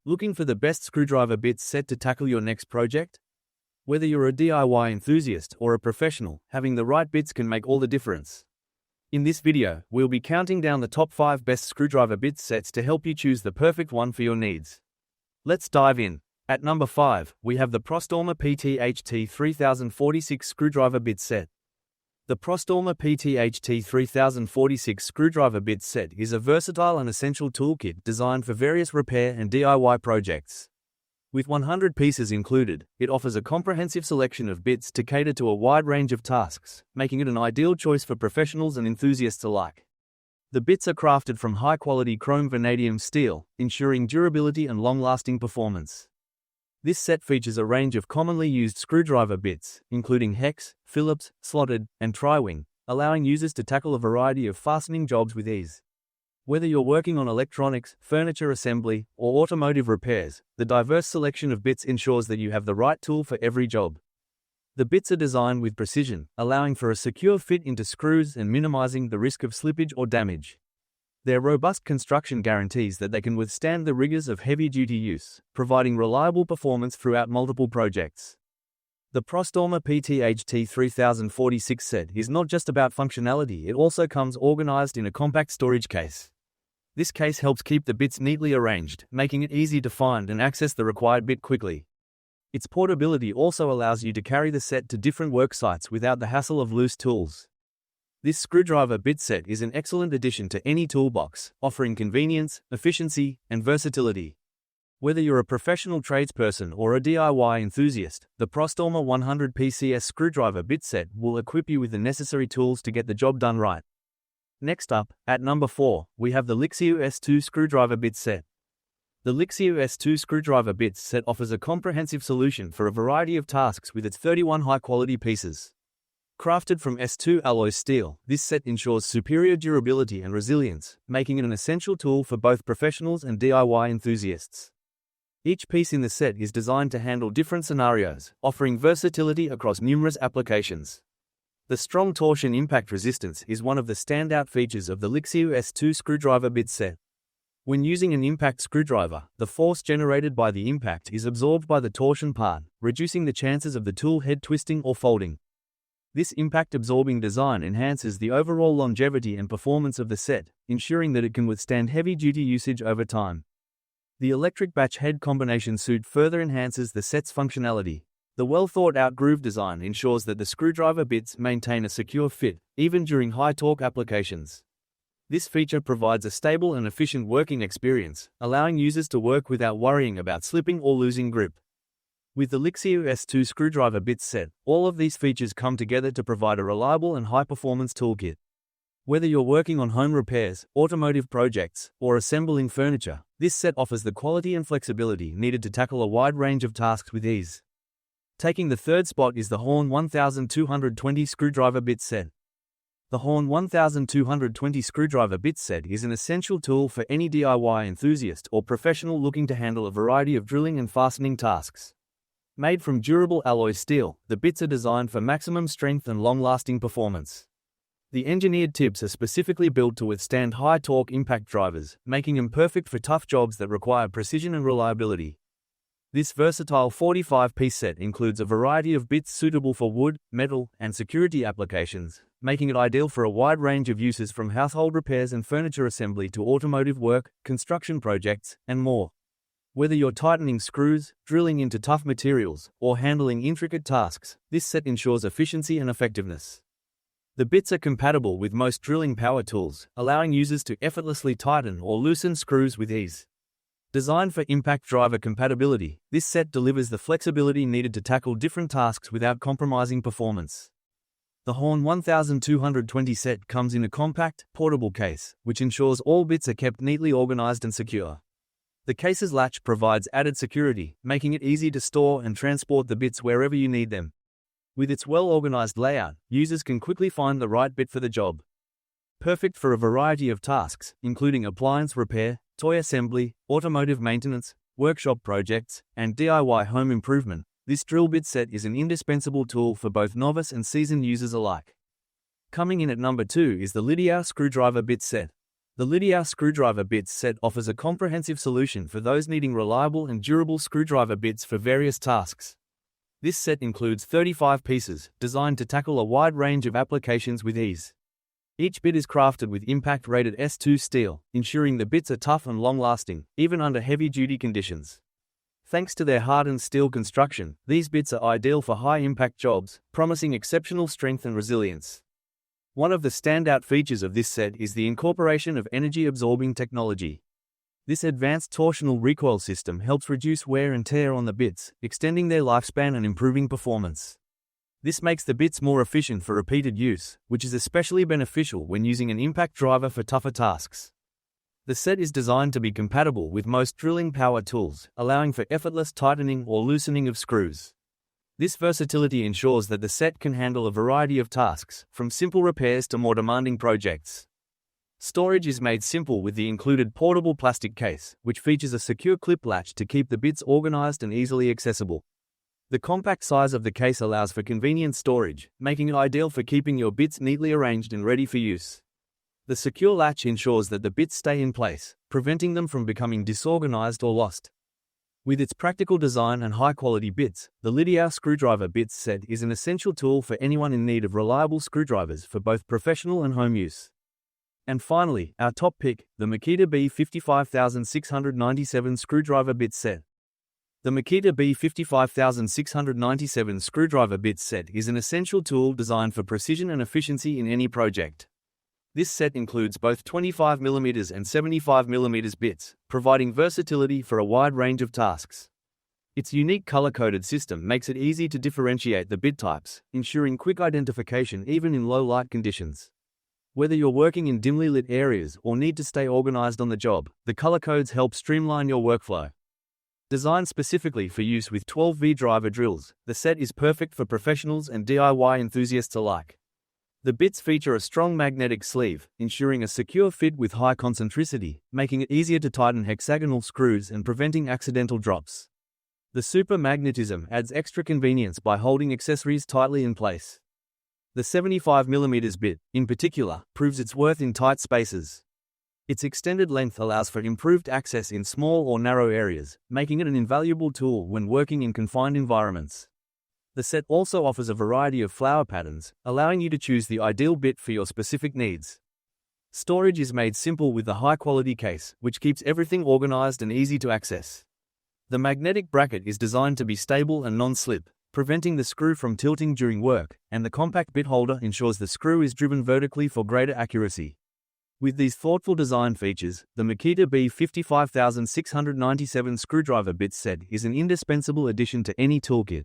Looking for the best screwdriver bits set to tackle your next project? Whether you're a DIY enthusiast or a professional, having the right bits can make all the difference. In this video, we'll be counting down the top 5 best screwdriver bit sets to help you choose the perfect one for your needs. Let's dive in. At number 5, we have the Prostormer PTHT3046 screwdriver bit set. The Prostormer PTHT3046 screwdriver bit set is a versatile and essential toolkit designed for various repair and DIY projects. With 100 pieces included, it offers a comprehensive selection of bits to cater to a wide range of tasks, making it an ideal choice for professionals and enthusiasts alike. The bits are crafted from high-quality chrome vanadium steel, ensuring durability and long-lasting performance. This set features a range of commonly used screwdriver bits, including hex, Phillips, slotted, and tri-wing, allowing users to tackle a variety of fastening jobs with ease. Whether you're working on electronics, furniture assembly, or automotive repairs, the diverse selection of bits ensures that you have the right tool for every job. The bits are designed with precision, allowing for a secure fit into screws and minimizing the risk of slippage or damage. Their robust construction guarantees that they can withstand the rigors of heavy-duty use, providing reliable performance throughout multiple projects. The Prostormer PTHT3046 set is not just about functionality, it also comes organized in a compact storage case. This case helps keep the bits neatly arranged, making it easy to find and access the required bit quickly. Its portability also allows you to carry the set to different work sites without the hassle of loose tools. This screwdriver bit set is an excellent addition to any toolbox, offering convenience, efficiency, and versatility. Whether you're a professional tradesperson or a DIY enthusiast, the Prostormer 100 PCS screwdriver bit set will equip you with the necessary tools to get the job done right. Next up, at number 4, we have the Lixiu S2 screwdriver bit set. The Lixiu S2 screwdriver bit set offers a comprehensive solution for a variety of tasks with its 31 high-quality pieces. Crafted from S2 alloy steel, this set ensures superior durability and resilience, making it an essential tool for both professionals and DIY enthusiasts. Each piece in the set is designed to handle different scenarios, offering versatility across numerous applications. The strong torsion impact resistance is one of the standout features of the Lixiu S2 screwdriver bit set. When using an impact screwdriver, the force generated by the impact is absorbed by the torsion part, reducing the chances of the tool head twisting or folding. This impact-absorbing design enhances the overall longevity and performance of the set, ensuring that it can withstand heavy-duty usage over time. The electric batch head combination suit further enhances the set's functionality. The well-thought-out groove design ensures that the screwdriver bits maintain a secure fit, even during high-torque applications. This feature provides a stable and efficient working experience, allowing users to work without worrying about slipping or losing grip. With the Lixiu S2 screwdriver bit set, all of these features come together to provide a reliable and high-performance toolkit. Whether you're working on home repairs, automotive projects, or assembling furniture, this set offers the quality and flexibility needed to tackle a wide range of tasks with ease. Taking the third spot is the Horn 1220 screwdriver bit set. The Horn 1220 screwdriver bit set is an essential tool for any DIY enthusiast or professional looking to handle a variety of drilling and fastening tasks. Made from durable alloy steel, the bits are designed for maximum strength and long-lasting performance. The engineered tips are specifically built to withstand high-torque impact drivers, making them perfect for tough jobs that require precision and reliability. This versatile 45-piece set includes a variety of bits suitable for wood, metal, and security applications, making it ideal for a wide range of uses from household repairs and furniture assembly to automotive work, construction projects, and more. Whether you're tightening screws, drilling into tough materials, or handling intricate tasks, this set ensures efficiency and effectiveness. The bits are compatible with most drilling power tools, allowing users to effortlessly tighten or loosen screws with ease. Designed for impact driver compatibility, this set delivers the flexibility needed to tackle different tasks without compromising performance. The Horn 1220 set comes in a compact, portable case, which ensures all bits are kept neatly organized and secure. The case's latch provides added security, making it easy to store and transport the bits wherever you need them. With its well-organized layout, users can quickly find the right bit for the job. Perfect for a variety of tasks, including appliance repair, toy assembly, automotive maintenance, workshop projects, and DIY home improvement, this drill bit set is an indispensable tool for both novice and seasoned users alike. Coming in at number 2 is the Lidiao screwdriver bit set. The Lidiao screwdriver bits set offers a comprehensive solution for those needing reliable and durable screwdriver bits for various tasks. This set includes 35 pieces, designed to tackle a wide range of applications with ease. Each bit is crafted with impact-rated S2 steel, ensuring the bits are tough and long-lasting, even under heavy-duty conditions. Thanks to their hardened steel construction, these bits are ideal for high-impact jobs, promising exceptional strength and resilience. One of the standout features of this set is the incorporation of energy-absorbing technology. This advanced torsional recoil system helps reduce wear and tear on the bits, extending their lifespan and improving performance. This makes the bits more efficient for repeated use, which is especially beneficial when using an impact driver for tougher tasks. The set is designed to be compatible with most drilling power tools, allowing for effortless tightening or loosening of screws. This versatility ensures that the set can handle a variety of tasks, from simple repairs to more demanding projects. Storage is made simple with the included portable plastic case, which features a secure clip latch to keep the bits organized and easily accessible. The compact size of the case allows for convenient storage, making it ideal for keeping your bits neatly arranged and ready for use. The secure latch ensures that the bits stay in place, preventing them from becoming disorganized or lost. With its practical design and high-quality bits, the Lidiao screwdriver bits set is an essential tool for anyone in need of reliable screwdrivers for both professional and home use. And finally, our top pick, the Makita B-55697 screwdriver bit set. The Makita B-55697 screwdriver bit set is an essential tool designed for precision and efficiency in any project. This set includes both 25mm and 75mm bits, providing versatility for a wide range of tasks. Its unique color-coded system makes it easy to differentiate the bit types, ensuring quick identification even in low light conditions. Whether you're working in dimly lit areas or need to stay organized on the job, the color codes help streamline your workflow. Designed specifically for use with 12V driver drills, the set is perfect for professionals and DIY enthusiasts alike. The bits feature a strong magnetic sleeve, ensuring a secure fit with high concentricity, making it easier to tighten hexagonal screws and preventing accidental drops. The super magnetism adds extra convenience by holding accessories tightly in place. The 75mm bit, in particular, proves its worth in tight spaces. Its extended length allows for improved access in small or narrow areas, making it an invaluable tool when working in confined environments. The set also offers a variety of flower patterns, allowing you to choose the ideal bit for your specific needs. Storage is made simple with the high-quality case, which keeps everything organized and easy to access. The magnetic bracket is designed to be stable and non-slip, preventing the screw from tilting during work, and the compact bit holder ensures the screw is driven vertically for greater accuracy. With these thoughtful design features, the Makita B-55697 screwdriver bit set is an indispensable addition to any toolkit.